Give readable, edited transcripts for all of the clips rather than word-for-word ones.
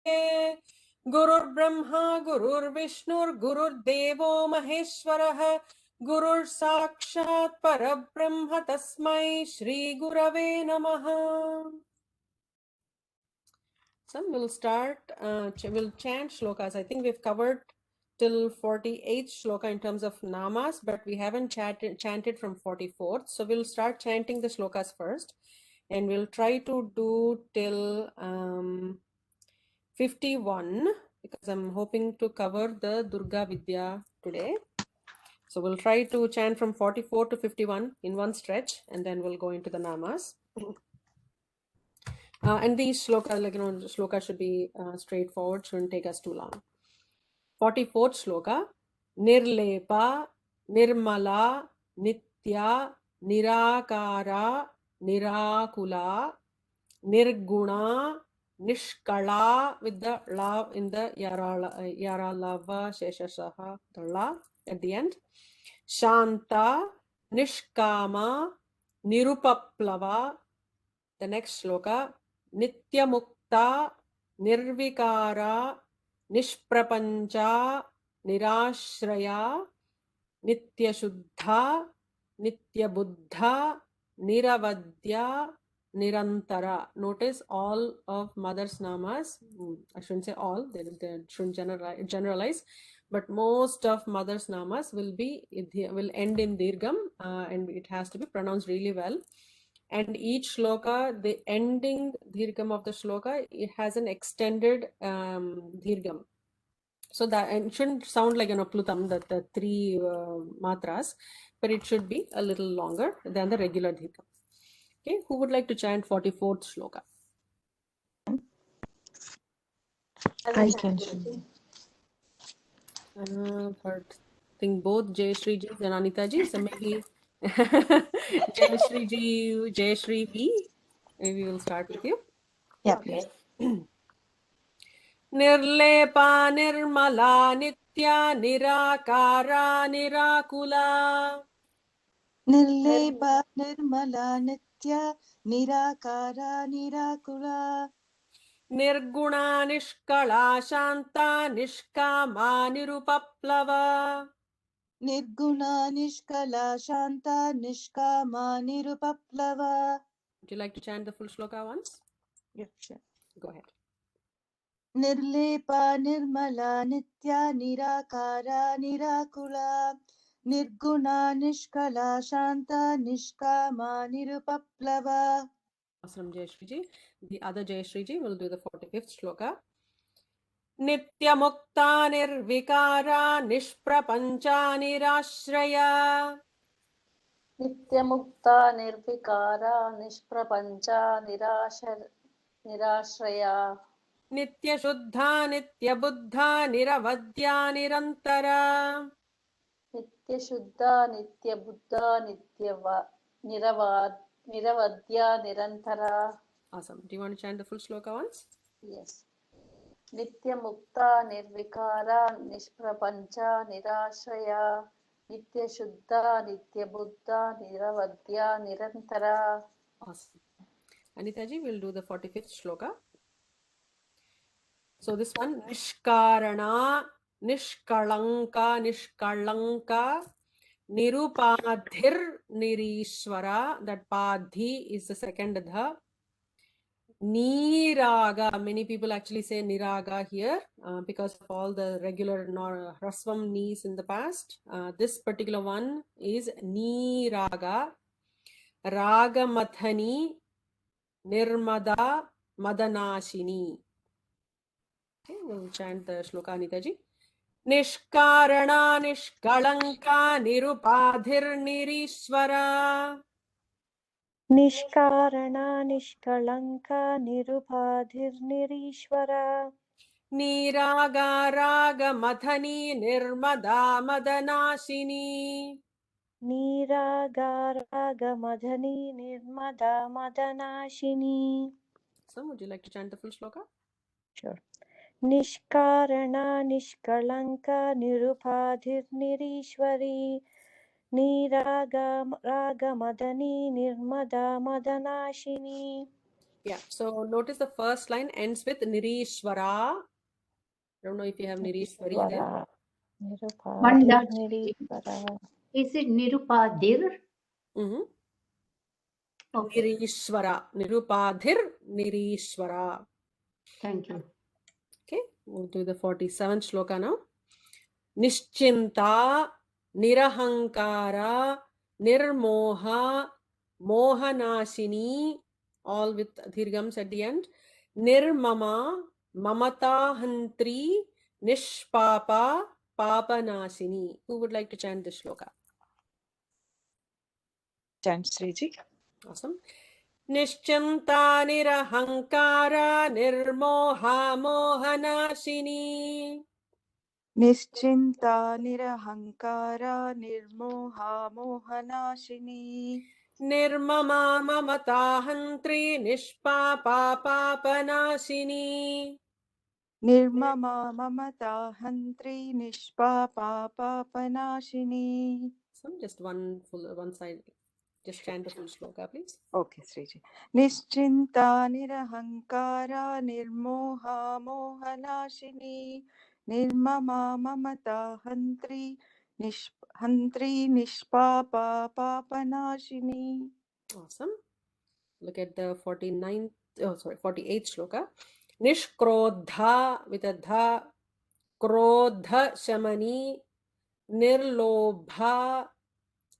गुरुर्ब्रह्मा गुरुर्विष्णुर्गुरुर्देवो महेश्वरः गुरुः साक्षात् परब्रह्म तस्मै श्री गुरवे नमः. So we'll start, we'll chant shlokas. I think we've covered till 48th shloka in terms of namas, but we haven't chanted from 44th. So we'll start chanting the shlokas first, and we'll try to do till 51, because I'm hoping to cover the Durga Vidya today. So we'll try to chant from 44 to 51 in one stretch, and then we'll go into the namas. And these shloka, shloka should be straightforward, shouldn't take us too long. 44th shloka. Nirlepa, Nirmala, Nitya, Nirakara, Nirakula, Nirguna, Nishkala, with the la in the Yaralava Sheshasaha, the la at the end. Shanta, Nishkama, Nirupaplava. The next shloka. Nityamukta, Nirvikara, Nishprapancha, Nirashraya, Nityashuddha, Nityabuddha, Niravadya, Nirantara. Notice all of Mother's namas. I shouldn't say all, they shouldn't generalize, but most of Mother's namas will end in Dirgham, and it has to be pronounced really well. And each shloka, the ending Dirgham of the shloka, it has an extended Dirgham. So that, and it shouldn't sound like Plutam, the three matras, but it should be a little longer than the regular Dirgham. Okay, who would like to chant 44th shloka? I can. I think both Jayashree ji and Anita ji, so maybe Jayashree ji, Jayashree V, maybe we'll start with you. Yeah, please. Nirlepa nirmala nitya nirakara nirakula. Nirlepa nirmala nitya nirakara nirakula. Nirguna nishkala shanta nishkama nirupaplava. Nirguna nishkala shanta nishkama nirupaplava. Would you like to chant the full shloka once? Yeah, sure. Go ahead. Nirlepa nirmala nitya nirakara nirakula. Nirguna nishkala shanta nishkama nirupaplava. Awesome, Jayashree ji. The other Jayashree ji will do the 45th shloka. Nityamukta nirvikara nishprapancha nirashraya. Nityamukta nirvikara nishprapancha nirashraya. Nityashuddha nityabuddha niravadya nirantara. Nityashuddha nityabuddha niravadya nirantara. Awesome. Do you want to chant the full shloka once? Yes. Nityamukta nirvikara nishprapancha nirashraya. Nityashuddha nityabuddha niravadya nirantara. Awesome. Anita ji will do the 45th shloka. So this one, Nishkarana, Nishkalanka, Nishkalanka, Nirupadhir, Nirishwara. That Padhi is the second dha. Niraga, many people actually say Niraga here because of all the regular Rasvam Nis in the past. This particular one is Niraga, Ragamathani, Nirmada, Madanashini. Okay, we'll chant the shloka, Anita ji. Nishkarana, Nishkalanka, Nirupadhir, Nirishwara. Nishkarana Nishkalanka Nirubadhirnirishwara. Niraga Raga Mathani Nirmada Madanashini. Niragaraga Madhani Nirmada Madanashini. So, would you like to chant the full shloka? Sure. Nishkarana Nishkalanka Nirubadhirnirishwari. Niraga Raga Madani Nirmada Madanashini. Yeah, so notice the first line ends with Nirishwara. Don't know if you have Nirishwari there. Vara. One Nirupadir dot. Nirishvara. Is it Nirupadir? Mm-hmm. Okay, Nirishwara. Nirupadhir Nirishwara. thank you. Okay, we'll do the 47th shloka now. Nischinta Nirahankara Nirmoha Mohanashini, all with dirghams at the end. Nirmama Mamata Hantri Nishpapa Papanashini. Who would like to chant this shloka? Chant Sriji. Awesome. Nischinta Nirahankara Nirmoha Mohanashini. Nischinta nirahankara nirmoha mohanashini. Nirmama mamata hantri nishpapa papanashini. Nirmama mamata hantri nishpapa papanashini. Just one side. Just chant the full shloka, please. Okay, Sriji. Nischinta nirahankara nirmoha mohanashini. Nirmama mamata hantri nishpapa papanashini. Awesome. Look at the 48th shloka. Nishkrodha with a dha, krodha shamani, nirlobha,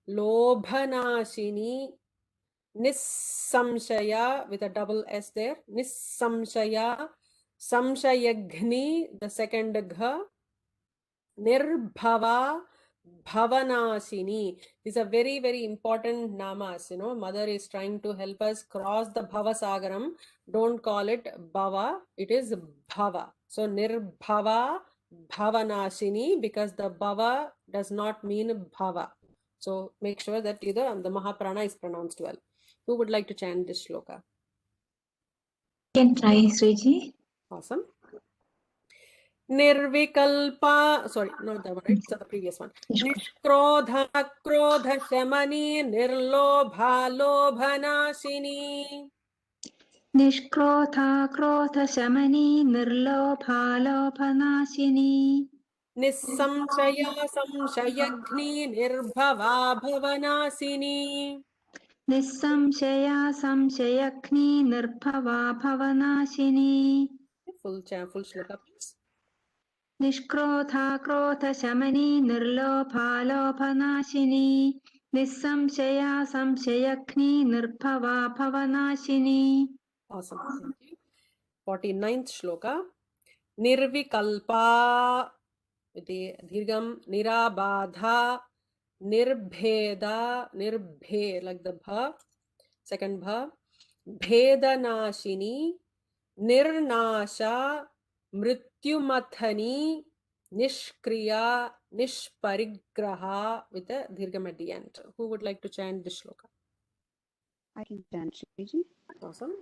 lobhanashini, nissamshaya with a double S there, nissamshaya, samshayagni, the second gha, nirbhava, bhavanashini. These are very, very important namas. You know, mother is trying to help us cross the bhavasagaram. Don't call it bhava, it is bhava. So nirbhava, bhavanashini, because the bhava does not mean bhava. So make sure that the Mahaprana is pronounced well. Who would like to chant this shloka? Can try, Sriji. Awesome. Nirvikalpa, sorry, not that one, right? So the previous one. Nishkrodha krodha shamani nirlobha lobhanashini. निष्क्रोधा क्रोधशमनी निर्लोभा लोभनाशिनी Nissamshaya samshayagni nirbhava bhavanashini. निस्संशया संशयघ्नी निर्भवा भवनाशिनी Full shloka, please. निष्क्रोधा क्रोधशमनी निर्लोभा लोभनाशिनी निस्संशया संशयघ्नी निर्भवा भवनाशिनी. Awesome. Thank you. 49th shloka. Nirvikalpa with the dirgham nirabadha nirbheda nirbhe like the bha, second bha, bhedanashini nirnasha mrityumathani nishkriya nishparigraha with a dirgham at the end. Who would like to chant this shloka? I can chant, Sriji. Awesome.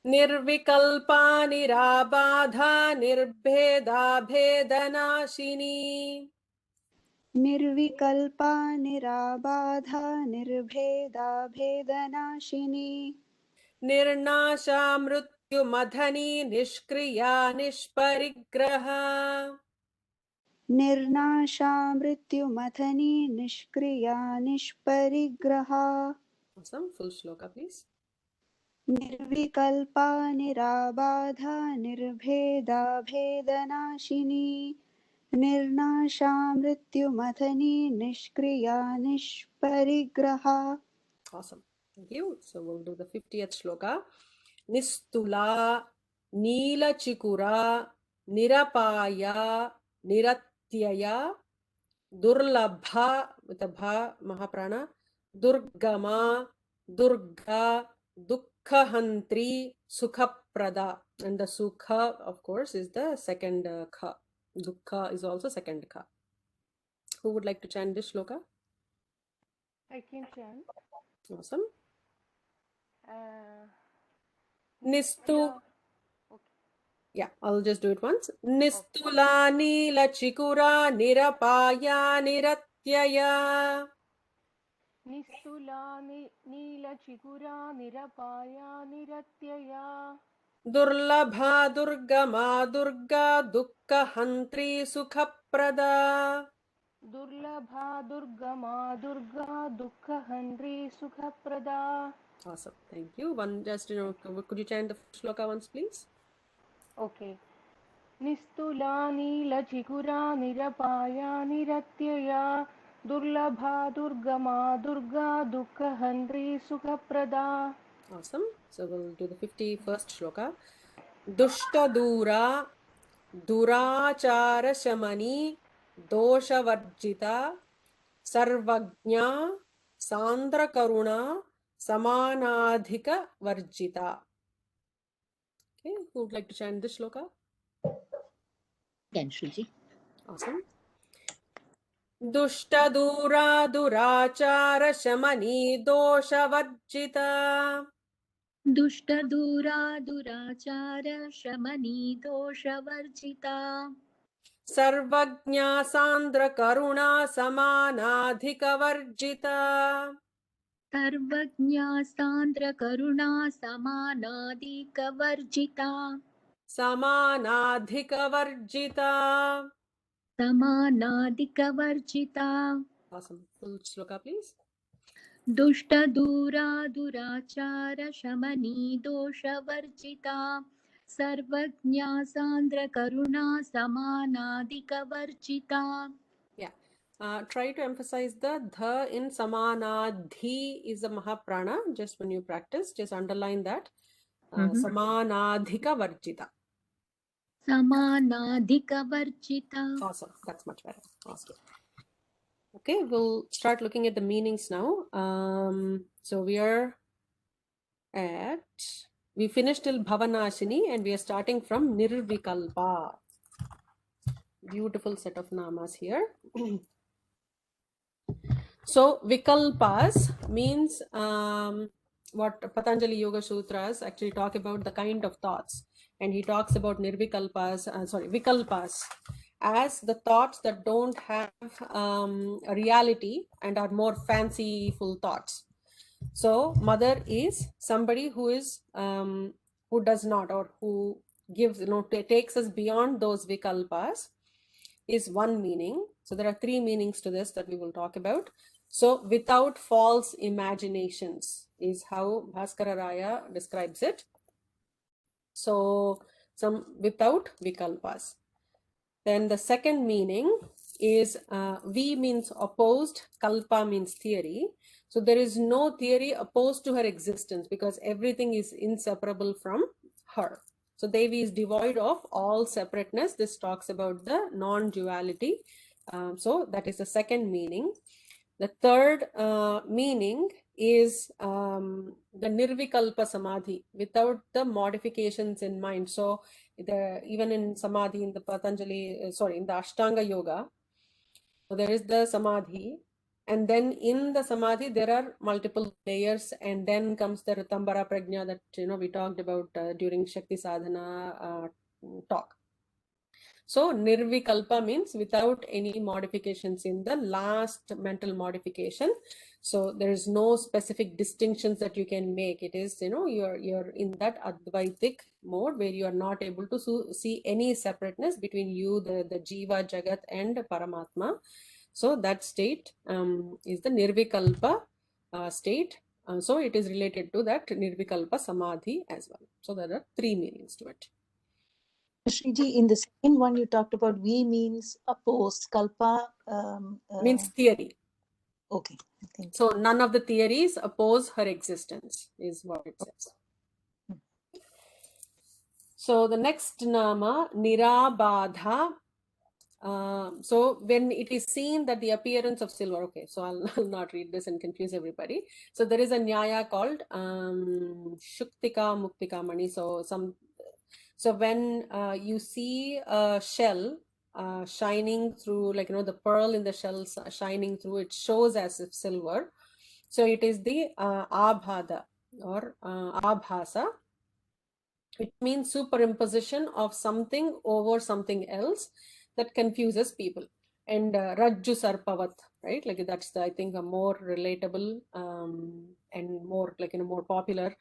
Nirvikalpa nirabadha nirbheda bhedanashini निर्विकल्पा निराबाधा निर्भेदा भेदनाशिनी nirnasha mrityumadhani nishkriya nishparigraha. निर्नाशा मृत्युमथनी निष्क्रिया निष्परिग्रहा. Awesome. Full shloka, please. निर्विकल्पा निराबाधा निर्भेदा भेदनाशिनी निर्नाशा मृत्युमथनी निष्क्रिया निष्परिग्रहा. Awesome. Thank you. So we'll do the 50th shloka. Nistula Nila Chikura Nirapaya Niratyaya Durlabha with a bha Mahaprana Durgama Durga Dukkahantri Sukhaprada, and the Sukha of course is the second kha. Dukkha is also second kha. Who would like to chant this shloka? I can chant. Awesome. Nistu. Yeah, I'll just do it once. Nistula Nila Chikura Nirapaya Niratyaya निस्तुला नीलचिगुरा निरपाया निरत्यया दुर्लभा दुर्गमा Durga दुःखहन्त्री सुखप्रदा दुर्लभा दुर्गमा Durga दुःखहन्त्री सुखप्रदा. Awesome, thank you. One just could you chant the shloka once please? Okay. निस्तुला नीलचिगुरा निरपाया निरत्यया दुर्लभा दुर्गमा Durga दुःखहन्त्री सुखप्रदा. Awesome. So we'll do the 51st shloka. Dushtadura Durachara Shamani Doshavarjita Sarvagnya Sandra Karuna Samanadhika Varjita. Okay, who would like to chant this shloka? Can Shruji. Awesome. Dushtadura Durachara Shamani Doshavarjita दुष्टदूरा दुराचार शमनी दोषवर्जिता सर्वज्ञा सान्द्र करुणा समानाधिकवर्जिता सर्वज्ञा सान्द्र करुणा समानाधिकवर्जिता समानाधिकवर्जिता. समानाधिकवर्जिता. Awesome. Full shloka please. दुष्टदूरा दुराचार शमनी दोषवर्जिता सर्वज्ञा सान्द्र करुणा समानाधिकवर्जिता. Yeah. Try to emphasize the dha in samanadhi is a mahaprana. Just when you practice, just underline that. Samanadhika varjita. Samanadhikavarjita. Awesome. That's much better. Awesome. Okay, we'll start looking at the meanings now. So we finished till Bhavanashini and we are starting from Nirvikalpa. Beautiful set of namas here. So Vikalpas means what Patanjali Yoga Sutras actually talk about the kind of thoughts, and he talks about Vikalpas as the thoughts that don't have a reality and are more fanciful thoughts. So mother is somebody who is who does not, or who gives, takes us beyond those Vikalpas, is one meaning. So there are three meanings to this that we will talk about. So without false imaginations is how Bhaskara Raya describes it. So some without Vikalpas. Then the second meaning is V means opposed, Kalpa means theory. So there is no theory opposed to her existence because everything is inseparable from her. So Devi is devoid of all separateness. This talks about the non-duality. So that is the second meaning. The third meaning is the Nirvikalpa Samadhi, without the modifications in mind. So even in Samadhi, in the Patanjali, in the Ashtanga Yoga, so there is the Samadhi, and then in the Samadhi there are multiple layers, and then comes the Ritambara Prajna that we talked about during Shakti Sadhana talk. So Nirvikalpa means without any modifications in the last mental modification. So there is no specific distinctions that you can make. It is, you're in that Advaitik mode where you are not able to see any separateness between you, the Jiva, Jagat and Paramatma. So that state is the Nirvikalpa state. So it is related to that Nirvikalpa Samadhi as well. So there are three meanings to it. Shriji, in the second one you talked about V means opposed, Kalpa means theory. Okay. Thank you. So none of the theories oppose her existence is what it says. So the next nama, Nirabadha. So when it is seen that the appearance of silver, okay, so I'll not read this and confuse everybody. So there is a nyaya called Shuktika Muktika Mani. So when you see a shell shining through, like, the pearl in the shell shining through, it shows as if silver. So it is the abhada or abhasa, which means superimposition of something over something else that confuses people. and Rajju Sarpavat, right? Like that's I think a more relatable and more more popular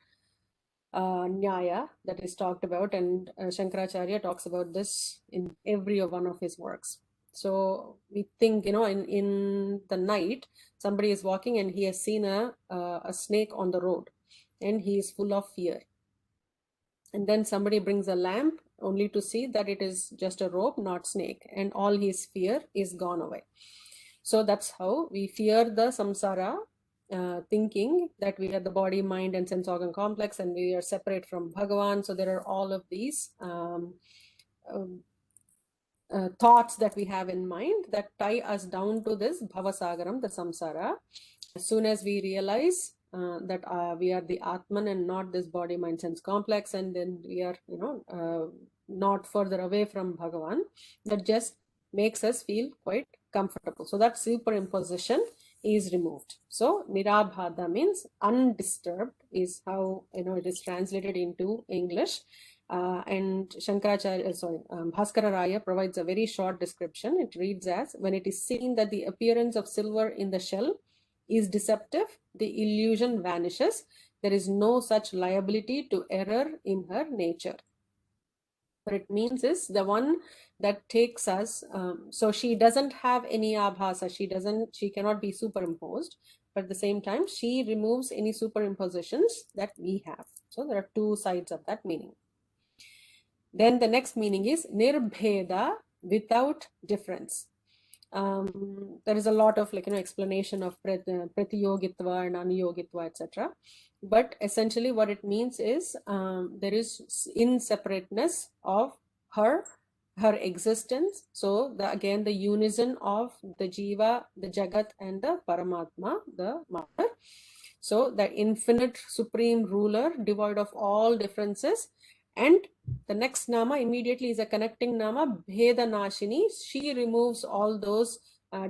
Nyaya that is talked about, and Shankaracharya talks about this in every one of his works. So we think, in the night, somebody is walking and he has seen a snake on the road, and he is full of fear. And then somebody brings a lamp only to see that it is just a rope, not snake, and all his fear is gone away. So that's how we fear the samsara, thinking that we are the body, mind, and sense organ complex, and we are separate from Bhagavan. So there are all of these thoughts that we have in mind that tie us down to this bhavasagaram, the samsara. As soon as we realize that we are the Atman and not this body, mind, sense complex, and then we are, not further away from Bhagavan, that just makes us feel quite comfortable. So that superimposition is removed. So nirabhada means undisturbed is how it is translated into English. And Shankaracharya, Bhaskara Raya provides a very short description. It reads as, when it is seen that the appearance of silver in the shell is deceptive, the illusion vanishes. There is no such liability to error in her nature. What it means is the one that takes us, so she doesn't have any abhasa, she cannot be superimposed, but at the same time, she removes any superimpositions that we have. So there are two sides of that meaning. Then the next meaning is nirbheda, without difference. There is a lot of explanation of pratiyogitva and anuyogitva, etc. But essentially what it means is there is inseparateness of her existence. So again the unison of the jiva, the jagat, and the paramatma, the mother. So the infinite supreme ruler, devoid of all differences. And the next nama immediately is a connecting nama, Bheda Nashini. She removes all those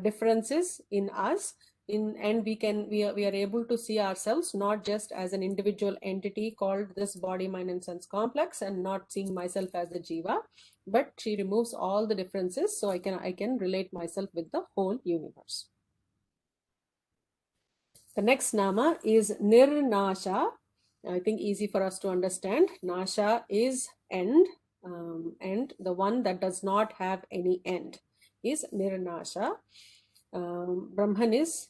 differences in us, and we are able to see ourselves not just as an individual entity called this body, mind, and sense complex, and not seeing myself as a jiva, but she removes all the differences, so I can relate myself with the whole universe. The next nama is Nirnasha. I think easy for us to understand. Nasha is end, and the one that does not have any end is Nirnasha. Brahman is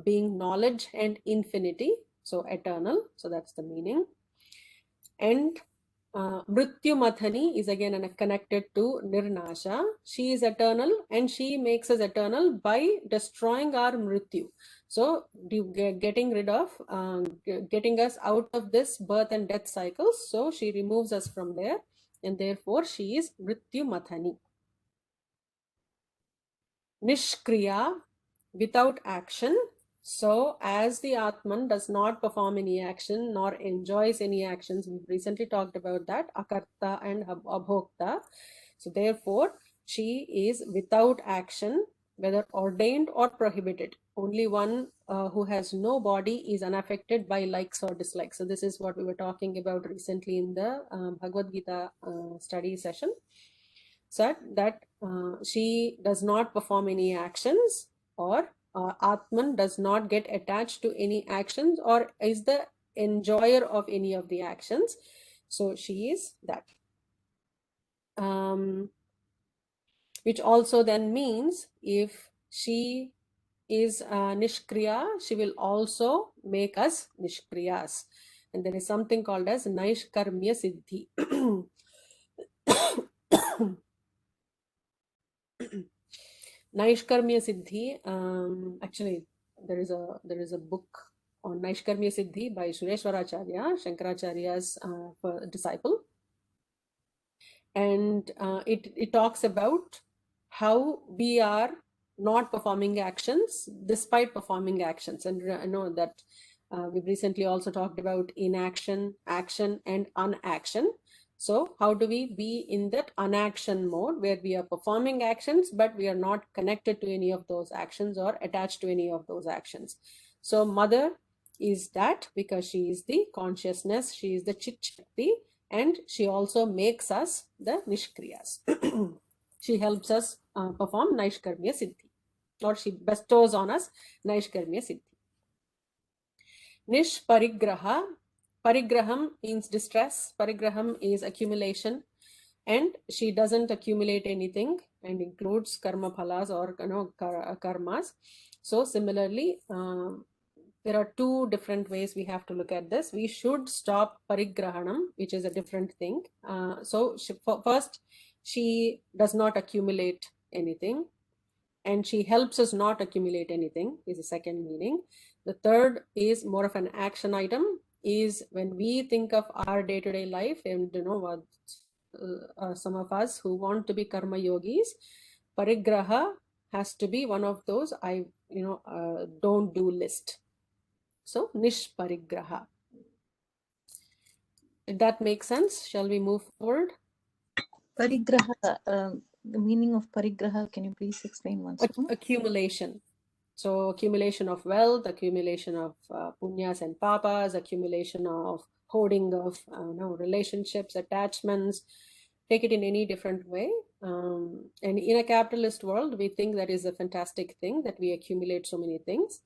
being knowledge and infinity, so eternal. So that's the meaning. And Mrityu Mathani is again connected to Nirnasha. She is eternal, and she makes us eternal by destroying our Mrityu. So getting rid of, getting us out of this birth and death cycles. So she removes us from there, and therefore she is Mrityu Mathani. Nishkriya, without action. So as the Atman does not perform any action nor enjoys any actions, we recently talked about that, Akarta and Abhokta. So therefore she is without action, whether ordained or prohibited. Only one who has no body is unaffected by likes or dislikes. So this is what we were talking about recently in the Bhagavad Gita study session. So that she does not perform any actions, or Atman does not get attached to any actions, or is the enjoyer of any of the actions. So she is that. Which also then means if she is Nishkriya, she will also make us Nishkriyas. And there is something called as Naishkarmya Siddhi. Naishkarmya Siddhi, actually there is a book on Naishkarmya Siddhi by Sureshwaracharya, Shankaracharya's disciple, and it talks about how we are not performing actions despite performing actions. And I know that we've recently also talked about inaction, action, and unaction. So how do we be in that unaction mode where we are performing actions, but we are not connected to any of those actions or attached to any of those actions? So mother is that because she is the consciousness, she is the Chit Shakti, and she also makes us the Nishkriyas. She helps us perform Naishkarmya Siddhi, or she bestows on us Naishkarmya Siddhi. Nishparigraha. Parigraham means distress. Parigraham is accumulation, and she doesn't accumulate anything and includes karma phalas or karmas. So similarly, there are two different ways we have to look at this. We should stop parigrahanam, which is a different thing. First, she does not accumulate anything, and she helps us not accumulate anything is the second meaning. The third is more of an action item, is when we think of our day-to-day life, and what some of us who want to be karma yogis, parigraha has to be one of those don't do list. So nishparigraha. If that makes sense, shall we move forward? Parigraha, the meaning of parigraha, can you please explain once more? Accumulation. So accumulation of wealth, accumulation of punyas and papas, accumulation of hoarding of relationships, attachments. Take it in any different way. And in a capitalist world, we think that is a fantastic thing that we accumulate so many things.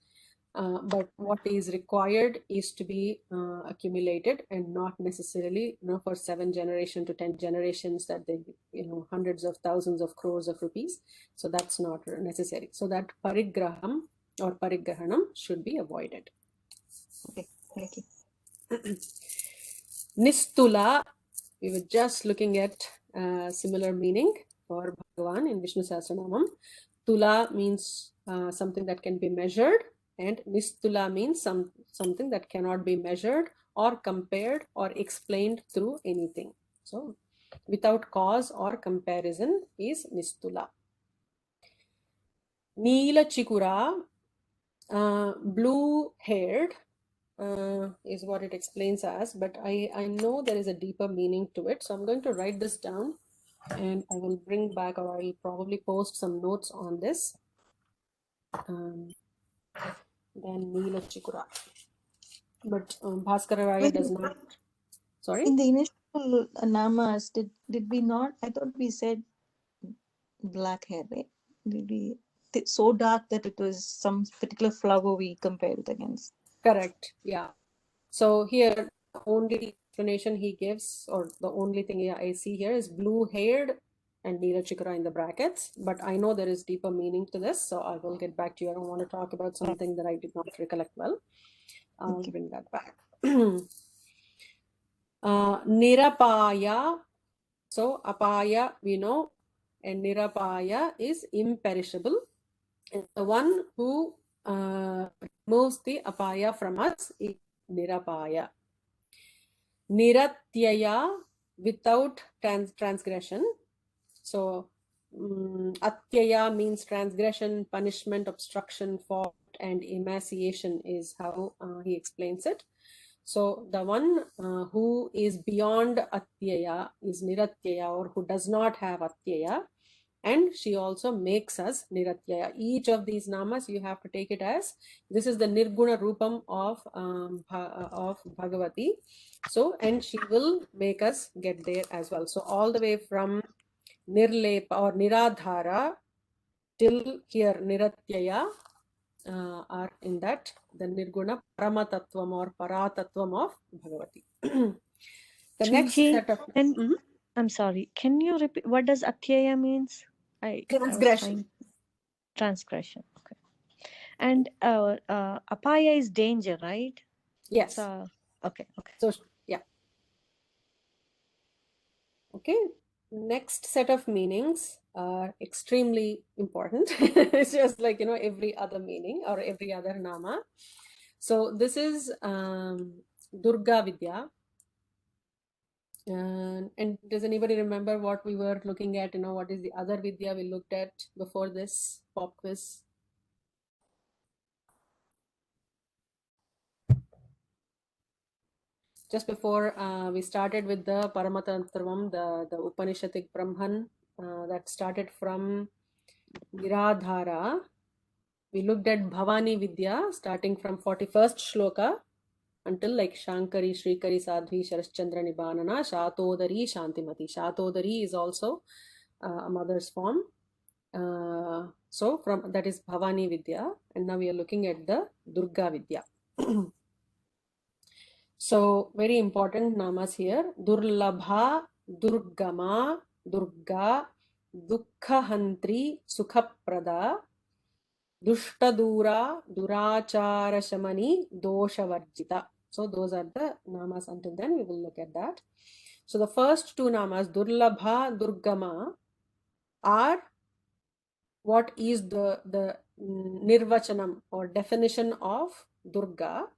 But what is required is to be accumulated, and not necessarily for 7 generations to 10 generations that they hundreds of thousands of crores of rupees. So that's not necessary. So that parigraham or parigrahanam should be avoided. Okay, thank you. Nistula, we were just looking at similar meaning for Bhagavan in Vishnu Sahasranamam. Tula means something that can be measured, and nistula means something that cannot be measured or compared or explained through anything. So without cause or comparison is nistula. Neela Chikura, blue haired, is what it explains as, but I know there is a deeper meaning to it. So I'm going to write this down, and I will bring back, or I'll probably post some notes on this. Then Neela Chikura. But Bhaskara Raya does not. Sorry? In the initial namas, did we not? I thought we said black hair, right? Did we? So dark that it was some particular flower we compared it against. Correct. Yeah. So here, the only explanation he gives, or the only thing I see here, is blue haired and Neela Chikura in the brackets. But I know there is deeper meaning to this, so I will get back to you. I don't want to talk about something that I did not recollect well. I'll bring that back. Nirapaya. So apaya we know, and nirapaya is imperishable. And the one who removes the apaya from us is nirapaya. Niratyaya, without transgression. So atyaya means transgression, punishment, obstruction, fault, and emaciation is how he explains it. So the one who is beyond atyaya is niratyaya, or who does not have atyaya, and she also makes us niratyaya. Each of these namas you have to take it as this is the nirguna rupam of Bhagavati. So, and she will make us get there as well. So all the way from nirlepa or niradhara till here niratyaya are in that the nirguna paramatatvam or paratatvam of Bhagavati. The next set of I'm sorry, can you repeat what does atyaya means? Transgression. Transgression. Okay. And apaya is danger, right? Yes. Okay. So yeah. Okay. Next set of meanings are extremely important. It's just like every other meaning or every other nama. So this is Durga Vidya. And does anybody remember what we were looking at? What is the other Vidya we looked at before this pop quiz? Just before we started with the Paramatantram, the Upanishadic Brahman that started from Niradhara, we looked at Bhavani Vidya starting from 41st shloka until like Shankari, Shrikari, Sadhvi, Sharashchandra, Nibanana, Shatodari, Shantimati. Shatodari is also a mother's form. So from that is Bhavani Vidya, and now we are looking at the Durga Vidya. So very important namas here: Durlabha, Durgama, Durga, Dukkahantri, Sukhaprada, Dushtadura, Duracharashamani, Doshavarjita. So those are the namas. Until then, we will look at that. So the first two namas, Durlabha, Durgama, are what is the nirvachanam or definition of Durga,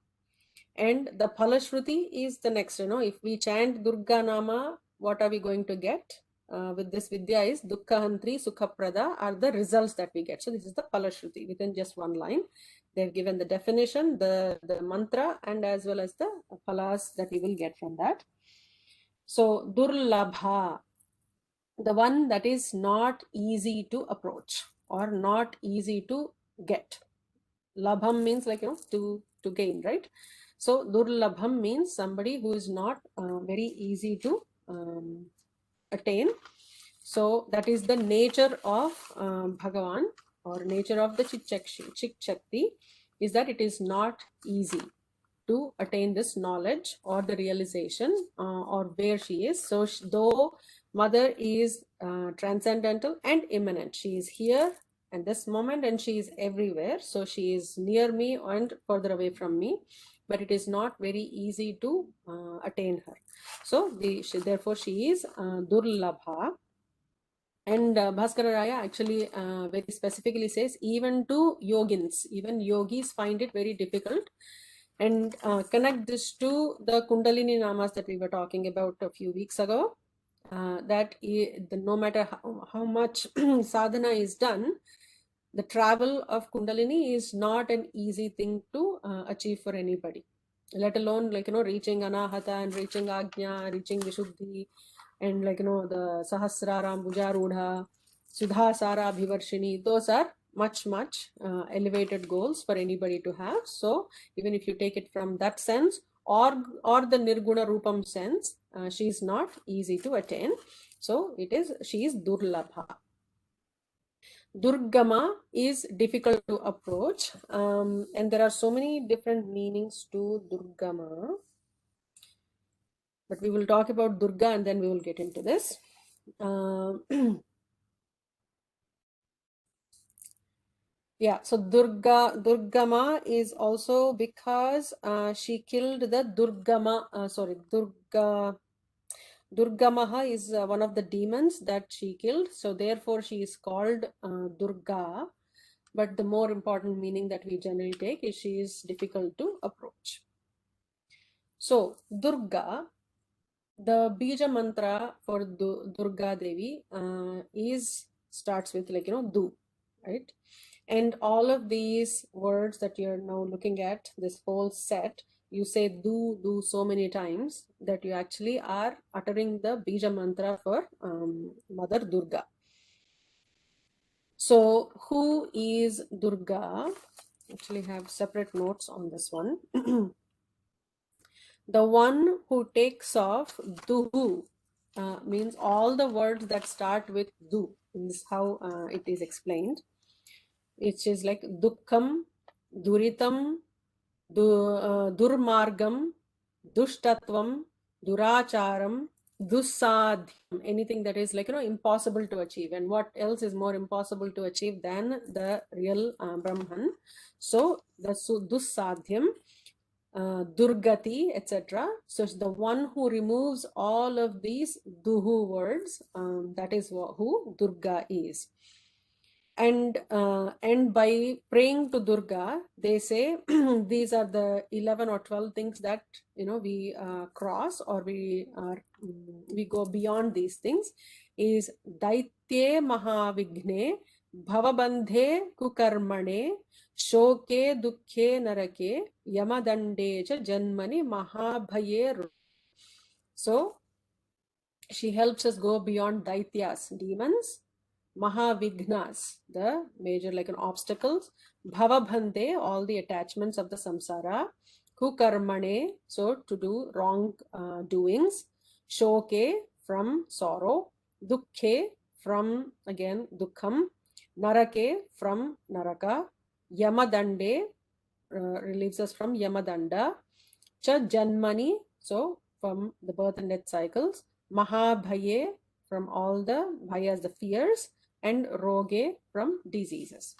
and the Phalashruti is the next. If we chant Durga Nama, what are we going to get with this Vidya is Dukkahantri, Sukhaprada are the results that we get. So this is the Phalashruti within just one line. They've given the definition, the mantra, and as well as the phalas that we will get from that. So Durlabha, the one that is not easy to approach or not easy to get. Labham means like, to gain, right? So Durlabham means somebody who is not very easy to attain. So that is the nature of Bhagavan, or nature of the Chit Shakti, is that it is not easy to attain this knowledge or the realization or where she is. So though Mother is transcendental and immanent, she is here at this moment and she is everywhere. So she is near me and further away from me, but it is not very easy to attain her. So therefore she is Durlabha. And Bhaskara Raya actually very specifically says even to yogins, even yogis find it very difficult. And connect this to the Kundalini Namas that we were talking about a few weeks ago, that no matter how much sadhana is done, the travel of Kundalini is not an easy thing to achieve for anybody, let alone reaching Anahata and reaching Ajna, reaching Vishuddhi, and the Sahasrara, Bhujarudha, Sudhasara, Bhivarshini. Those are much elevated goals for anybody to have. So even if you take it from that sense or the Nirguna Rupam sense, she is not easy to attain. So she is Durlabha. Durgama is difficult to approach, and there are so many different meanings to Durgama, but we will talk about Durga and then we will get into this. Yeah, so Durgama is also because she killed the Durgamaha is one of the demons that she killed. So therefore she is called Durga. But the more important meaning that we generally take is she is difficult to approach. So Durga, the Bija mantra for Durga Devi starts with Du, right? And all of these words that you're now looking at, this whole set, you say do so many times that you actually are uttering the Bija mantra for Mother Durga. So who is Durga? Actually have separate notes on this one. The one who takes off Duhu means all the words that start with Du. This is how it is explained. It is like Dukkham, Duritam, Durmargam, Dushtatvam, Duracharam, Dussadhyam, anything that is impossible to achieve. And what else is more impossible to achieve than the real Brahman? So the Dussadhyam, Durgati, etc. So the one who removes all of these Duhu words, that is who Durga is. And by praying to Durga, they say these are the 11 or 12 things that we cross, or we go beyond these things. Is Daitye Mahavigne, Bhavabandhe Kukarmane, Shoke Dukkhe Narake, Yamadande Cha Janmani Mahabhaye. So she helps us go beyond Daityas, demons, Mahavignas, the major obstacles, Bhavabhande, all the attachments of the samsara, Kukarmane, so to do wrong doings, Shoke, from sorrow, Dukkhe, from again Dukham, Narake from Naraka, Yamadande relieves us from Yamadanda, Cha Janmani, so from the birth and death cycles, Mahabhaye from all the bhayas, the fears, and Roge from diseases.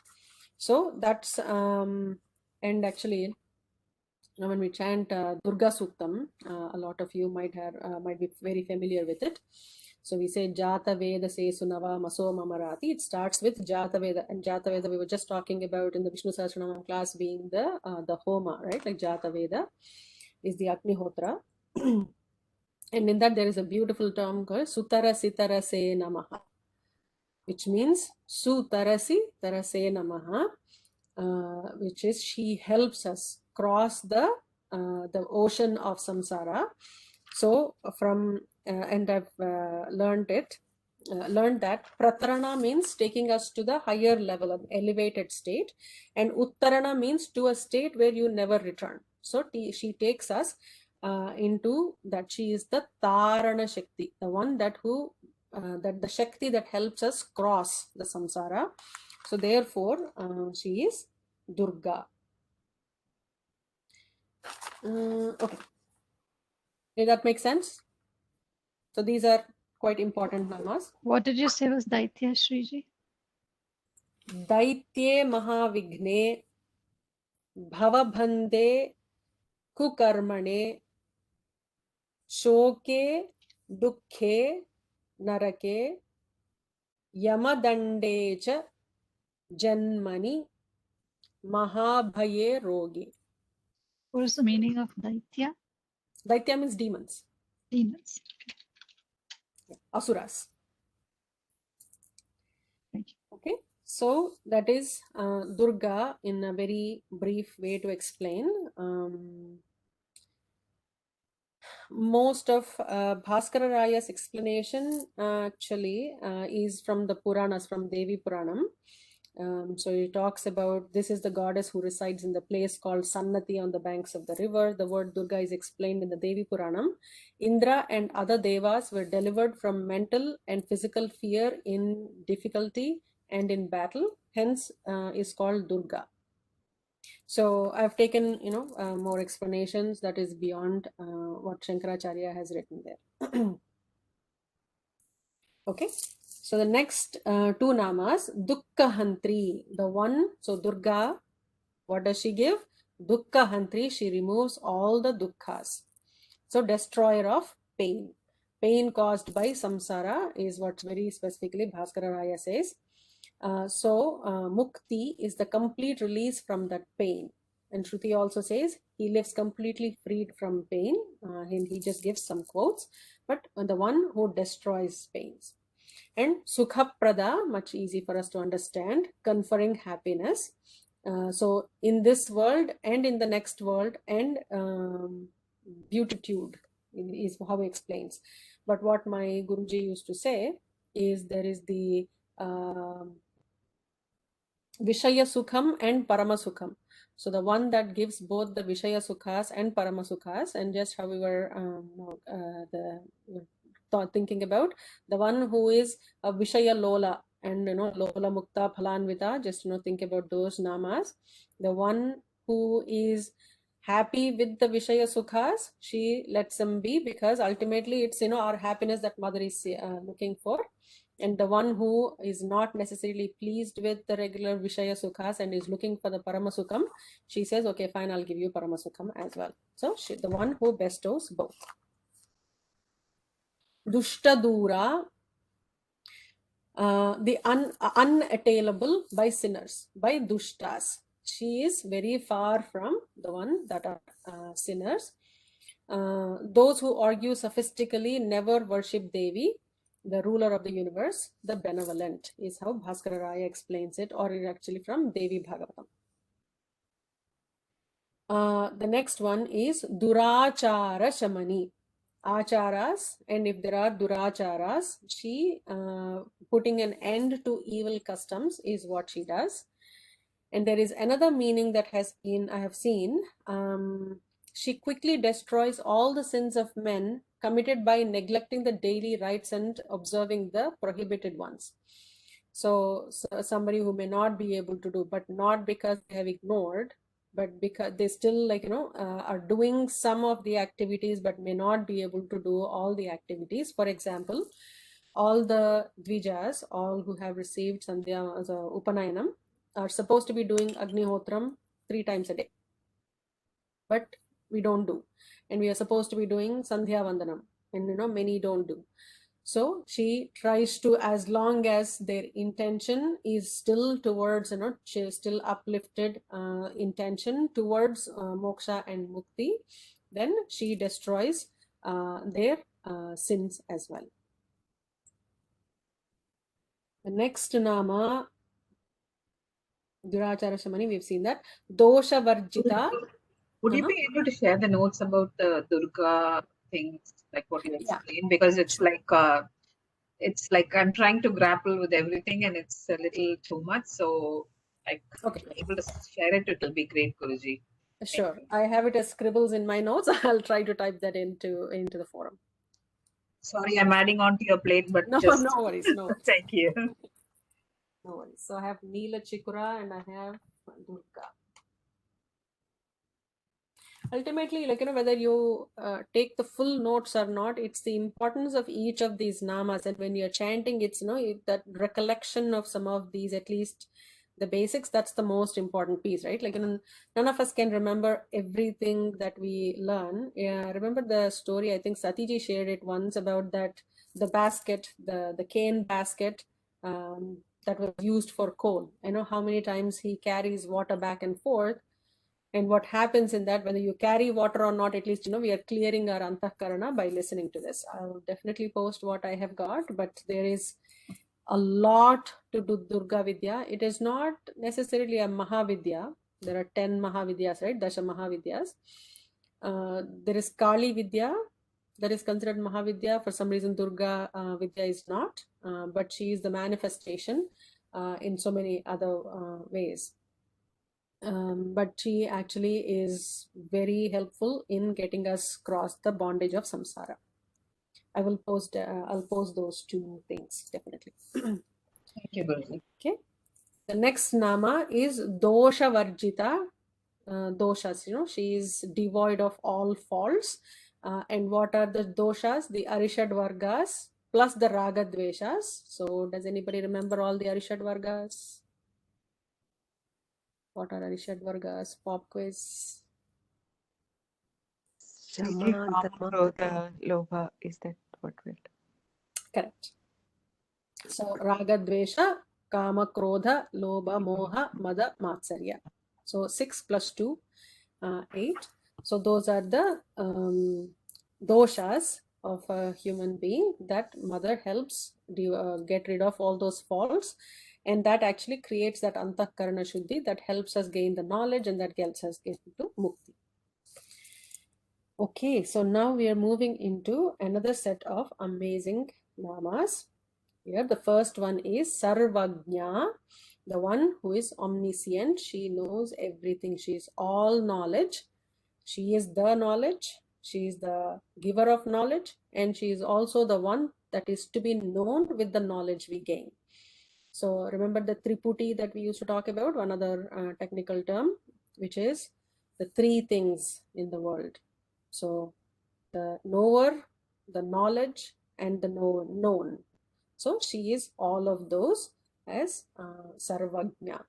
So that's and actually when we chant Durga Suktam, a lot of you might be very familiar with it. So we say Jata Veda se Sunava Maso Mamarati. It starts with Jata Veda, and Jata Veda we were just talking about in the Vishnu Sahasranamam class being the Homa, right? Like Jata Veda is the Agnihotra. And in that there is a beautiful term called Sutara Sitara Se Namaha, which means Sutarasi Tarase Namaha, which is she helps us cross the ocean of samsara. So from and I've learned that Pratarana means taking us to the higher level of elevated state, and Uttarana means to a state where you never return. So she takes us into that. She is the Tarana Shakti, the one that the Shakti that helps us cross the samsara. So therefore she is Durga. Okay, did that make sense? So these are quite important namas. What did you say was Daitya, Shriji? Daitye Mahavigne, Bhavabhande Kukarmane, Shoke Dukhe Narake, Yamadande cha Janmani, Mahabhaye Rogi. What is the meaning of Daitya? Daitya means demons. Demons. Asuras. Thank you. Okay, so that is Durga in a very brief way to explain. Most of Bhaskara Raya's explanation actually is from the Puranas, from Devi Puranam. So he talks about this is the goddess who resides in the place called Sannati on the banks of the river. The word Durga is explained in the Devi Puranam. Indra and other devas were delivered from mental and physical fear in difficulty and in battle, hence is called Durga. So I've taken more explanations that is beyond what Shankaracharya has written there. Okay, so the next two namas, Dukkha Hantri, the one, so Durga, what does she give? Dukkha Hantri, she removes all the dukkhas. So destroyer of pain. Pain caused by samsara is what very specifically Bhaskara Raya says. Mukti is the complete release from that pain. And Shruti also says he lives completely freed from pain. And he just gives some quotes, but the one who destroys pains. And Sukha Prada, much easy for us to understand, conferring happiness. So in this world and in the next world, and beatitude is how he explains. But what my Guruji used to say is there is the Vishaya Sukham and Parama Sukham. So the one that gives both the Vishaya Sukhas and Parama Sukhas, and just how we were thinking about the one who is a Vishaya Lola and Lola Mukta Phalanvita, just think about those namas. The one who is happy with the Vishaya Sukhas, she lets them be, because ultimately it's our happiness that mother is looking for. And the one who is not necessarily pleased with the regular Vishaya Sukhas and is looking for the Paramasukham, she says, okay, fine, I'll give you Paramasukham as well. So the one who bestows both. Dushtadura, the unattainable by sinners, by dushtas. She is very far from the one that are sinners. Those who argue sophistically never worship Devi, the ruler of the universe, the benevolent, is how Bhaskara Raya explains it, or it actually from Devi Bhagavatam. The next one is Durachara Shamani. Acharas, and if there are Duracharas, she putting an end to evil customs is what she does. And there is another meaning that I have seen. she quickly destroys all the sins of men committed by neglecting the daily rites and observing the prohibited ones. So somebody who may not be able to do, but not because they have ignored, but because they still are doing some of the activities but may not be able to do all the activities. For example, all the dvijas, all who have received sandhya as a upanayanam, are supposed to be doing agnihotram 3 times a day, but we don't do. And we are supposed to be doing sandhya vandanam, and many don't do. So she tries to, as long as their intention is still towards, she is still uplifted intention towards moksha and mukti, then she destroys their sins as well. The next nama, Durachara Shamani, we've seen that. Dosha Varjita. Would you be able to share the notes about the Durga things, like what you explained? Because it's like I'm trying to grapple with everything and it's a little too much. So if you're able to share it, it'll be great, Guruji. Sure. I have it as scribbles in my notes. I'll try to type that into the forum. Sorry, I'm adding on to your plate, but no worries. No worries. Thank you. No worries. So I have Neela Chikura and I have Durga. Ultimately, whether you take the full notes or not, it's the importance of each of these namas. And when you're chanting, it's that recollection of some of these, at least the basics, that's the most important piece, right? None of us can remember everything that we learn. I remember the story, I think Satiji shared it once, about that the basket, the cane basket that was used for coal. I know how many times he carries water back and forth. And what happens in that, whether you carry water or not, at least, we are clearing our antahkarana by listening to this. I'll definitely post what I have got, but there is a lot to do Durga Vidya. It is not necessarily a Mahavidya. There are 10 Mahavidyas, right? Dasha Mahavidyas. There is Kali Vidya that is considered Mahavidya. For some reason, Durga Vidya is not, but she is the manifestation in so many other ways. But she actually is very helpful in getting us across the bondage of samsara. I will post, I'll post those 2 things definitely. Thank you, Guruji. Okay. The next nama is Dosha Varjita. Doshas, she is devoid of all faults. And what are the doshas? The Arishad Vargas plus the Raga Dveshas. So does anybody remember all the Arishad Vargas? What are Arishad Vargas? Pop quiz. Krodha, Lobha, is that what we're Correct. So Raga Dvesha, Kama Krodha, Lobha, Moha, Mada, Matsarya. So 6 plus 2, 8. So those are the doshas of a human being that mother helps get rid of all those faults. And that actually creates that antahkarana shuddhi that helps us gain the knowledge and that gets us into mukti. Okay, so now we are moving into another set of amazing namas. Here, the first one is Sarvagnya, the one who is omniscient. She knows everything. She is all knowledge. She is the knowledge. She is the giver of knowledge. And she is also the one that is to be known with the knowledge we gain. So remember the Triputi that we used to talk about, one other technical term, which is the 3 things in the world. So the knower, the knowledge, and the known. So she is all of those as Sarvagnya.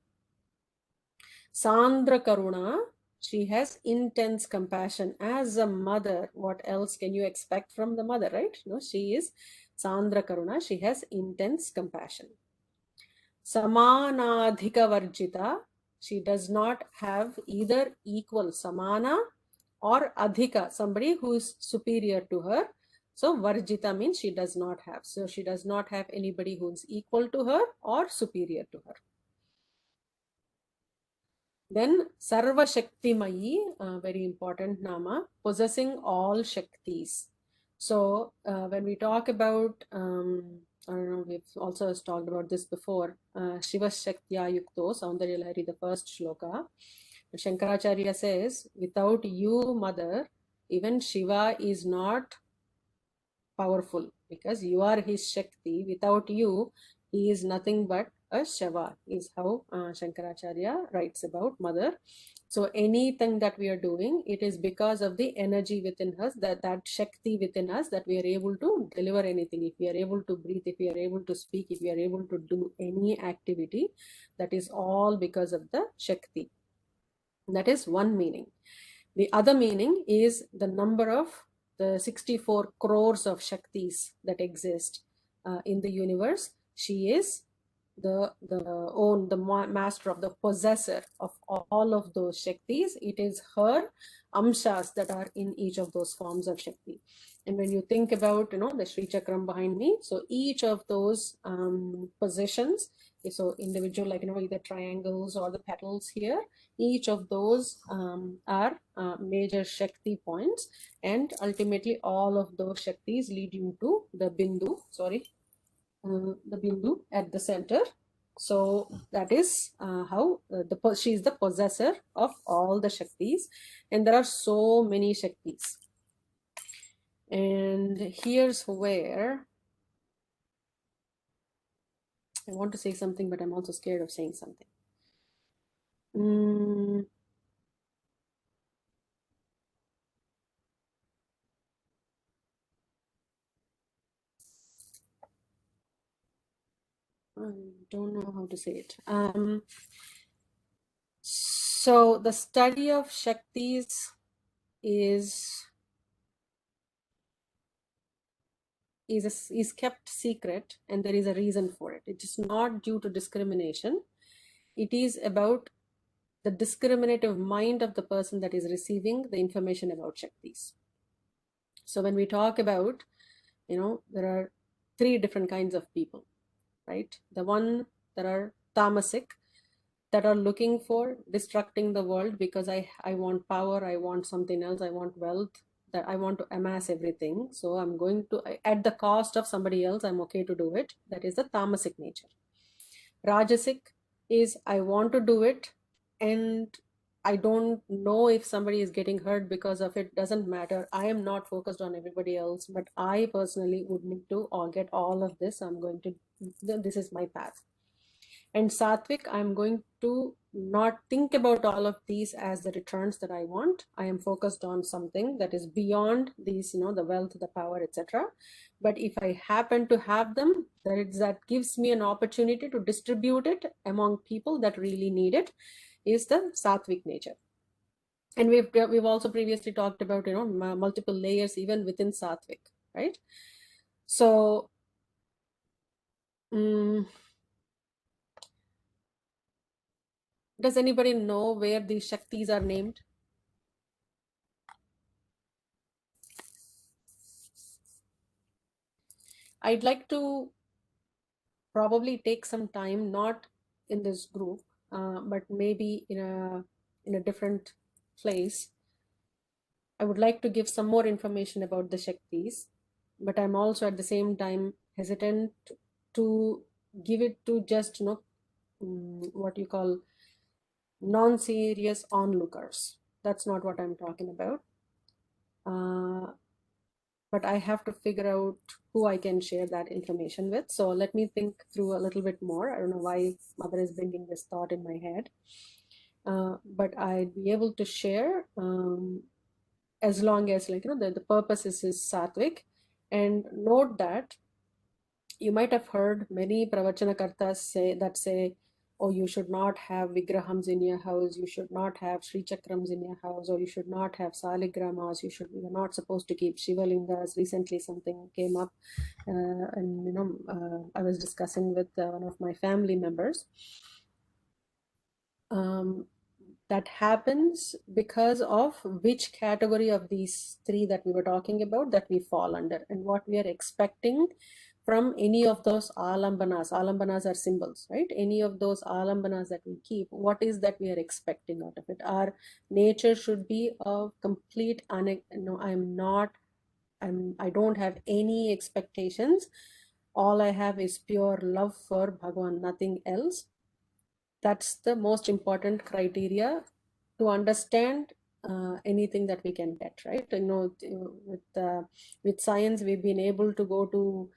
Sandra Karuna, she has intense compassion. As a mother, what else can you expect from the mother, right? No, she is Sandra Karuna. She has intense compassion. Samanadhika Varjita, she does not have either equal samana or adhika, somebody who is superior to her. So Varjita means she does not have. So she does not have anybody who is equal to her or superior to her. Then Sarva Shaktimayi, very important nama, possessing all Shaktis. So when we talk about, I don't know, we've also talked about this before, Shiva Shaktya Yukto, Saundarya Lahari, the first shloka. Shankaracharya says, without you, Mother, even Shiva is not powerful, because you are his Shakti. Without you, he is nothing but a Shiva, is how Shankaracharya writes about Mother. So anything that we are doing, it is because of the energy within us, that Shakti within us, that we are able to deliver anything. If we are able to breathe, if we are able to speak, if we are able to do any activity, that is all because of the Shakti. That is one meaning. The other meaning is the number of the 64 crores of Shaktis that exist in the universe. She is the master of the possessor of all of those Shaktis. It is her amshas that are in each of those forms of Shakti. And when you think about, the Sri Chakram behind me, so each of those positions, so individual, like, either triangles or the petals here, each of those are major Shakti points, and ultimately all of those Shaktis lead you to the Bindu, the Bindu at the center. So that is how she is the possessor of all the Shaktis, and there are so many Shaktis. And here's where I want to say something, but I'm also scared of saying something. I don't know how to say it. So the study of Shaktis is kept secret, and there is a reason for it. It is not due to discrimination. It is about the discriminative mind of the person that is receiving the information about Shaktis. So when we talk about, there are 3 different kinds of people, right? The one that are tamasic, that are looking for destructing the world because I want power, I want something else, I want wealth, that I want to amass everything. So I'm going to, at the cost of somebody else, I'm okay to do it. That is the tamasic nature. Rajasic is I want to do it, and I don't know if somebody is getting hurt because of it. Doesn't matter. I am not focused on everybody else, but I personally would need to get all of this. I'm going to, this is my path. And Sattvic, I'm going to not think about all of these as the returns that I want. I am focused on something that is beyond these, the wealth, the power, etc. But if I happen to have them, that gives me an opportunity to distribute it among people that really need it, is the Sattvic nature. And we've also previously talked about, multiple layers even within Sattvic, right? So, does anybody know where these Shaktis are named? I'd like to probably take some time, not in this group, but maybe in a different place. I would like to give some more information about the Shaktis, but I'm also at the same time hesitant to give it to just, what you call non-serious onlookers. That's not what I'm talking about. But I have to figure out who I can share that information with. So let me think through a little bit more. I don't know why Mother is bringing this thought in my head, but I'd be able to share as long as, the purpose is Sattvic. And note that you might have heard many pravachanakartas say, oh, you should not have vigrahams in your house, you should not have Sri Chakrams in your house, or you should not have saligramas, you're not supposed to keep Shivalingas. Recently something came up, and I was discussing with one of my family members. That happens because of which category of these 3 that we were talking about that we fall under, and what we are expecting from any of those alambanas. Alambanas are symbols, right? Any of those alambanas that we keep, what is that we are expecting out of it? Our nature should be a complete, I don't have any expectations. All I have is pure love for Bhagavan, nothing else. That's the most important criteria to understand anything that we can get, right? With science, we've been able to go to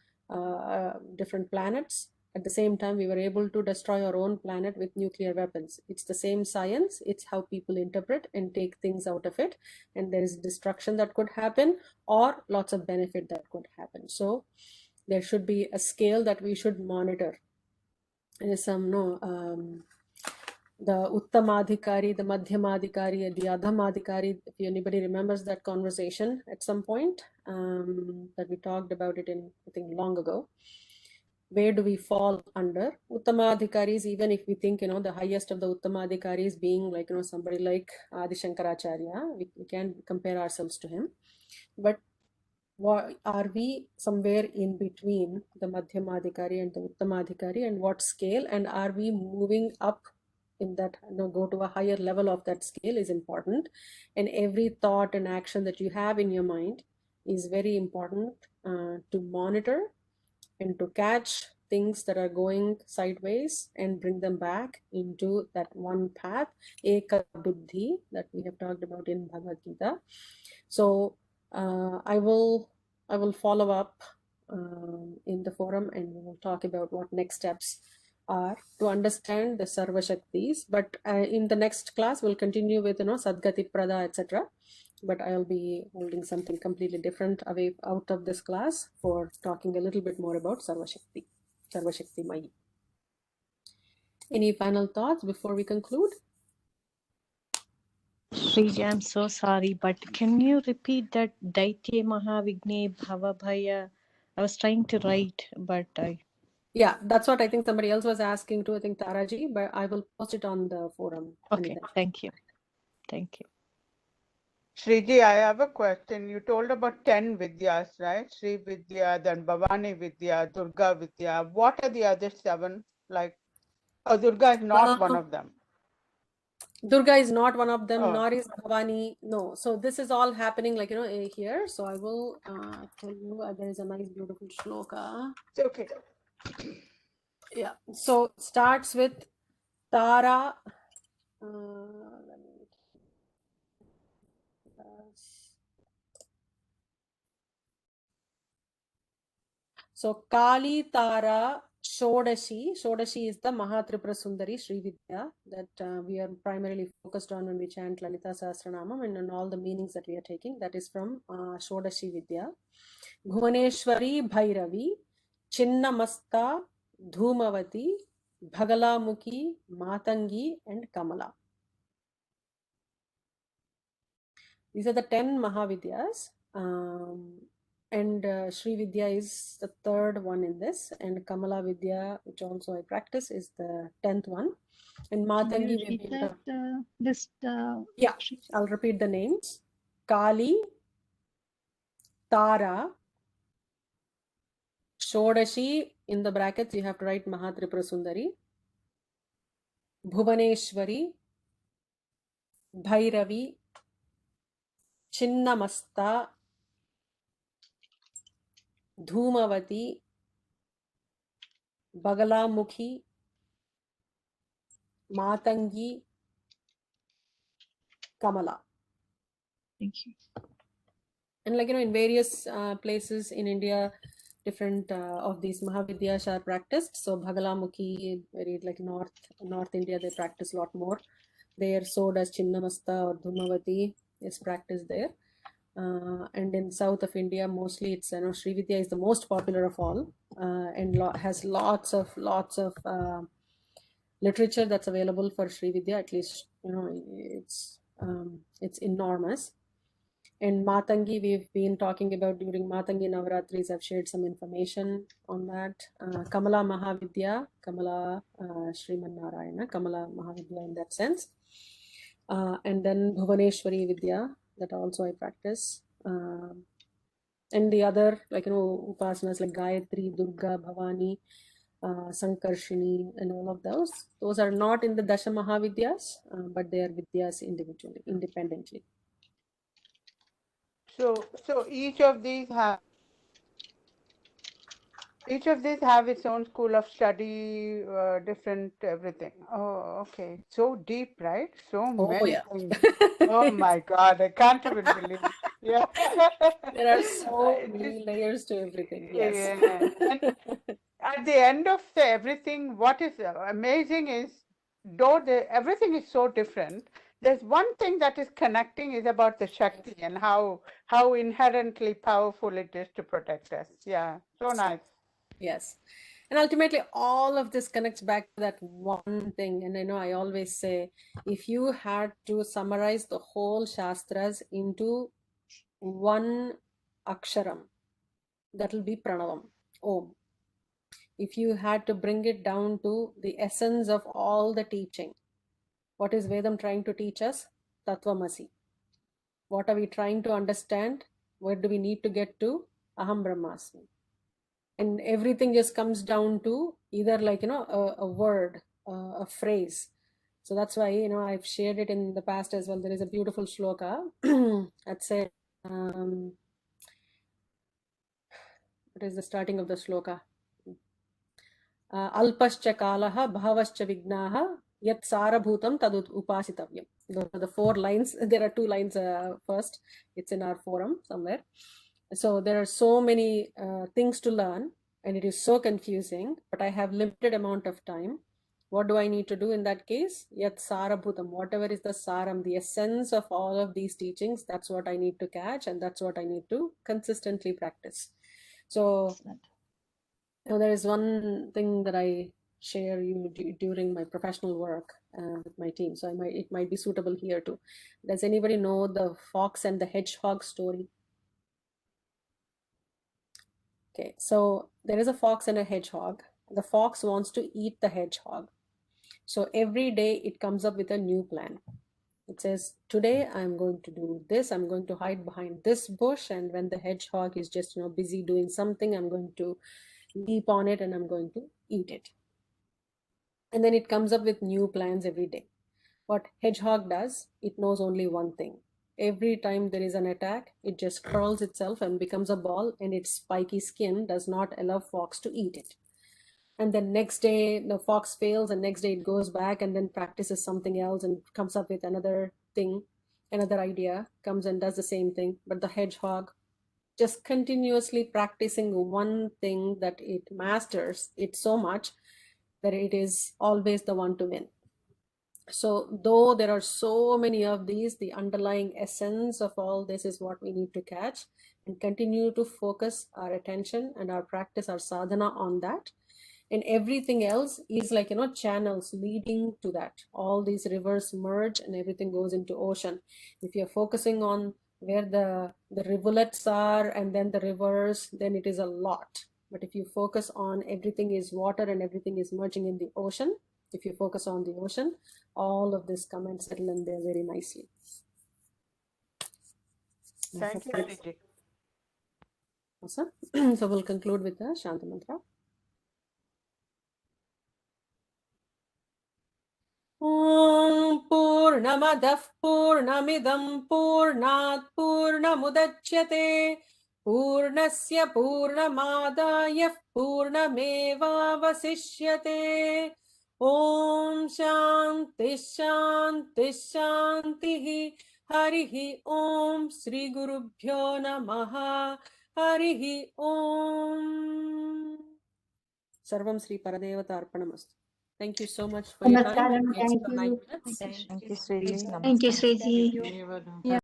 different planets. At the same time, we were able to destroy our own planet with nuclear weapons. It's the same science. It's how people interpret and take things out of it. And there is destruction that could happen or lots of benefit that could happen. So there should be a scale that we should monitor. There's some, the Uttamadhikari, the Madhyamadhikari, and the Adhamadhikari, if anybody remembers that conversation at some point, that we talked about it in, I think, long ago. Where do we fall under? Uttamadhikaris, even if we think, the highest of the Uttamadhikaris being like, somebody like Adi Shankaracharya, we can't compare ourselves to him. But are we somewhere in between the Madhyamadhikari and the Uttamadhikari, and what scale? And are we moving up in that, go to a higher level of that scale is important. And every thought and action that you have in your mind is very important to monitor and to catch things that are going sideways and bring them back into that one path, Eka Buddhi, that we have talked about in Bhagavad Gita. So I will follow up in the forum, and we will talk about what next steps are to understand the Sarva Shaktis. But in the next class, we'll continue with, Sadgati Prada, etc. But I'll be holding something completely different away out of this class for talking a little bit more about Sarva Shakti Mayi. Any final thoughts before we conclude? Srija, I'm so sorry, but can you repeat that Daitya Mahavigne Bhava Bhaya? I was trying to write, but Yeah, that's what I think somebody else was asking too, I think Taraji, but I will post it on the forum. okay, Anita. thank you. Thank you. Sriji, I have a question. You told about 10 Vidyas, right? Sri Vidya, then Bhavani Vidya, Durga Vidya. What are the other 7? Like, Durga is not one of them. Durga is not one of them, Oh. nor is Bhavani. No. So this is all happening like, here. So I will tell you, there is a nice, beautiful shloka. It's okay. Yeah. So it starts with Tara. Let me- So Kali Tara Shodashi. Shodashi is the Mahatripura Sundari Sri Vidya that we are primarily focused on when we chant Lalita Sahasranamam, and on all the meanings that we are taking. That is from Shodashi Vidya. Bhuvaneshwari Bhairavi, Chinnamasta, Dhumavati, Bhagalamukhi, Matangi, and Kamala. These are the 10 Mahavidyas. And Sri Vidya is the 3rd one in this, and Kamala Vidya, which also I practice, is the 10th one. And Matangi, Can you repeat that list? Yeah, I'll repeat the names. Kali, Tara, Shodashi, in the brackets you have to write Mahatripura Sundari, Bhuvaneshwari, Bhairavi, Chinnamasta, Dhumavati, Bagalamukhi, Matangi, Kamala. Thank you. And in various places in India, different of these Mahavidyas are practiced. So Bagalamukhi, very like North India, they practice a lot more there. So does Chinnamasta or Dhumavati is practiced there. And in south of India, mostly it's Sri Vidya is the most popular of all, and has lots of literature that's available for Sri Vidya. At least it's enormous. And Matangi, we've been talking about during Matangi Navaratris. I've shared some information on that. Kamala Mahavidya, Kamala Sriman Narayana, Kamala Mahavidya in that sense. And then Bhuvaneshwari Vidya, that also I practice. And the other, upasanas like Gayatri, Durga, Bhavani, Sankarshini, and all of those are not in the Dasha Mahavidyas, but they are Vidyas individually, independently. So each of these have Each of these have its own school of study, different everything. Oh, okay. So deep, right? So Oh, many yeah. things. Oh my God, I can't even believe it. Yeah. There are so It many is- layers to everything. Yes. yeah. And at the end of everything, what is amazing is, though everything is so different, there's one thing that is connecting is about the Shakti and how inherently powerful it is to protect us. Yeah, so nice. Yes. And ultimately, all of this connects back to that one thing. And I know I always say, if you had to summarize the whole Shastras into one aksharam, that will be Pranavam, Om. If you had to bring it down to the essence of all the teaching, what is Vedam trying to teach us? Tattvamasi. What are we trying to understand? Where do we need to get to? Aham Brahmasmi. And everything just comes down to either like, a word, a phrase. So that's why, I've shared it in the past as well. There is a beautiful shloka that said, what is the starting of the shloka? Alpascha kalaha bhavascha vignaha yat sarabhutam tad upasitavyam. Those are the 4 lines. There are 2 lines first. It's in our forum somewhere. So there are so many things to learn, and it is so confusing, but I have limited amount of time. What do I need to do in that case? Yat sarabhutam, whatever is the saram, the essence of all of these teachings, that's what I need to catch, and that's what I need to consistently practice. So there is one thing that I share during my professional work with my team. So it might be suitable here too. Does anybody know the fox and the hedgehog story? Okay, so there is a fox and a hedgehog. The fox wants to eat the hedgehog. So every day it comes up with a new plan. It says, today I'm going to do this. I'm going to hide behind this bush. And when the hedgehog is just, busy doing something, I'm going to leap on it and I'm going to eat it. And then it comes up with new plans every day. What hedgehog does, it knows only one thing. Every time there is an attack, it just curls itself and becomes a ball, and its spiky skin does not allow fox to eat it. And then next day the fox fails, and next day it goes back and then practices something else and comes up with another thing, another idea, comes and does the same thing. But the hedgehog just continuously practicing one thing that it masters it so much that it is always the one to win. So though there are so many of these, the underlying essence of all this is what we need to catch and continue to focus our attention and our practice, our sadhana on that. And everything else is like, channels leading to that. All these rivers merge and everything goes into ocean. If you're focusing on where the rivulets are and then the rivers, then it is a lot. But if you focus on everything is water and everything is merging in the ocean, if you focus on the ocean, all of this come and settle in there very nicely. Thank you, Sriji. Awesome. So we'll conclude with the Shanta Mantra. Om Purnamadah Purnamidam Purnat Purnamudachyate Purnasya Purnamadaya Purnameva Vasishyate. Om Shanti Shanti Shanti Harihi Om Sri Gurubhyo Namaha Harihi Om. Sarvam Sri Paradevata Arpanamastu. Thank you so much for your time. Namaskaram. Extra Thank 9 you. minutes. Thank you, Sriji. Thank you, Namaskar. Sriji. Yeah.